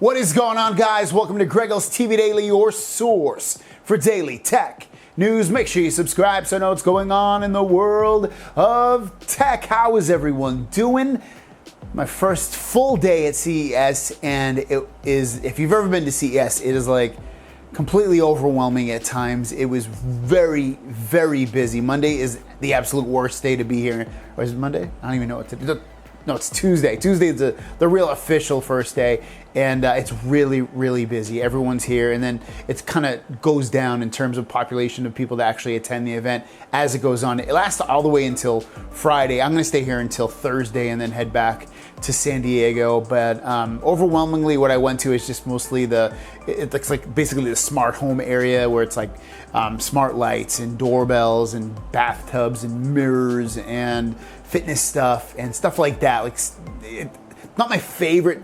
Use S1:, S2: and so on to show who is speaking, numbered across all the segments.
S1: What is going on, guys? Welcome to GregglesTV Daily, your source for daily tech news. Make sure you subscribe so you know what's going on in the world of tech. How is everyone doing? My first full day at CES, and it is, if you've ever been to CES, it is like completely overwhelming at times. It was very, very busy. Monday is the absolute worst day to be here. Or is it Monday? I don't even know what to do. No, it's Tuesday. Tuesday is the real official first day, and it's really, really busy. Everyone's here, and then it kind of goes down in terms of population of people that actually attend the event as it goes on. It lasts all the way until Friday. I'm going to stay here until Thursday and then head back to San Diego. But overwhelmingly, what I went to is just mostly it's like basically the smart home area where it's like smart lights and doorbells and bathtubs and mirrors and fitness stuff and stuff like that. Like, not my favorite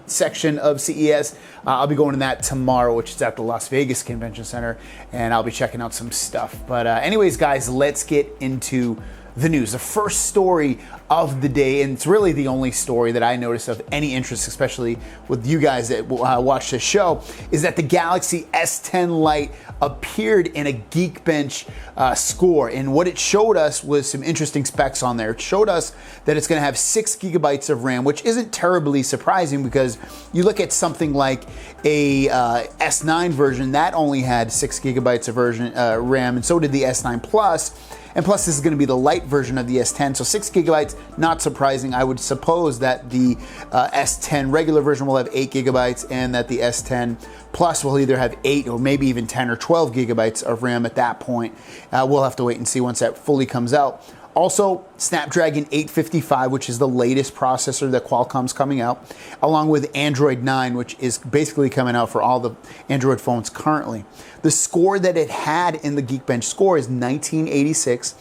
S1: section of CES. I'll be going to that tomorrow, which is at the Las Vegas Convention Center, and I'll be checking out some stuff. But anyways, guys, let's get into the news. The first story of the day, and it's really the only story that I noticed of any interest, especially with you guys that watch the show, is that the Galaxy S10 Lite appeared in a Geekbench score. And what it showed us was some interesting specs on there. It showed us that it's going to have 6 gigabytes of RAM, which isn't terribly surprising because you look at something like a S9 version that only had 6 gigabytes of RAM, and so did the S9 Plus. And plus, this is going to be the light version of the S10, so 6 gigabytes, not surprising. I would suppose that the S10 regular version will have 8 gigabytes and that the S10 Plus will either have 8 or maybe even 10 or 12 gigabytes of RAM at that point. We'll have to wait and see once that fully comes out. Also, Snapdragon 855, which is the latest processor that Qualcomm's coming out, along with Android 9, which is basically coming out for all the Android phones currently. The score that it had in the Geekbench score is 1986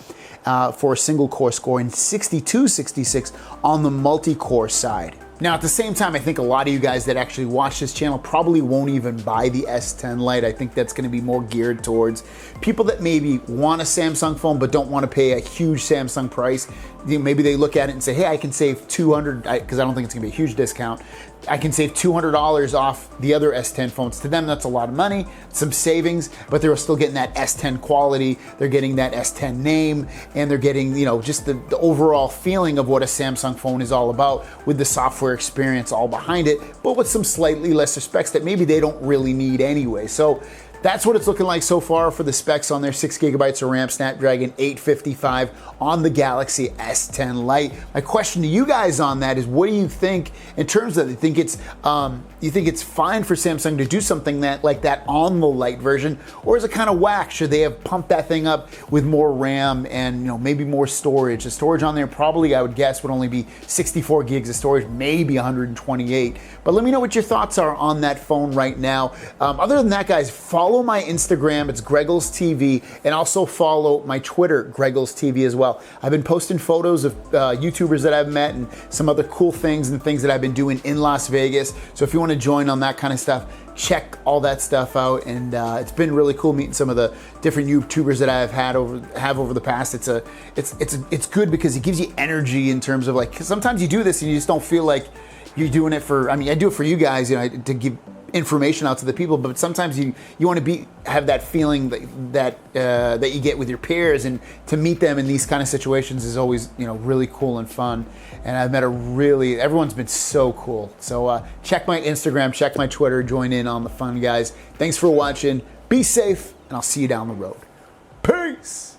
S1: for a single core score and 6266 on the multi-core side. Now, at the same time, I think a lot of you guys that actually watch this channel probably won't even buy the S10 Lite. I think that's going to be more geared towards people that maybe want a Samsung phone but don't want to pay a huge Samsung price. Maybe they look at it and say, hey, I can save $200, because I don't think it's going to be a huge discount. I can save $200 off the other S10 phones. To them, that's a lot of money, some savings, but they're still getting that S10 quality. They're getting that S10 name, and they're getting, you know, just the overall feeling of what a Samsung phone is all about with the software experience all behind it, but with some slightly lesser specs that maybe they don't really need anyway. So that's what it's looking like so far for the specs on there. 6 gigabytes of RAM, Snapdragon 855 on the Galaxy S10 Lite. My question to you guys on that is, what do you think in terms of, you think it's fine for Samsung to do something like that on the Lite version, or is it kind of whack? Should they have pumped that thing up with more RAM and, you know, maybe more storage? The storage on there probably, I would guess, would only be 64 gigs of storage, maybe 128. But let me know what your thoughts are on that phone right now. Other than that, guys, follow my Instagram, it's GregglesTV, and also follow my Twitter, GregglesTV, as well. I've been posting photos of YouTubers that I've met and some other cool things and things that I've been doing in Las Vegas. So if you want to join on that kind of stuff, check all that stuff out. And it's been really cool meeting some of the different YouTubers that I've had over the past. It's good because it gives you energy in terms of, like, 'cause sometimes you do this and you just don't feel like you're doing it for, I mean, I do it for you guys, you know, to give information out to the people, but sometimes you want to have that feeling that you get with your peers, and to meet them in these kind of situations is always, you know, really cool and fun. And I've met everyone's been so cool. So check my Instagram, check my Twitter, join in on the fun, guys. Thanks for watching. Be safe, and I'll see you down the road. Peace.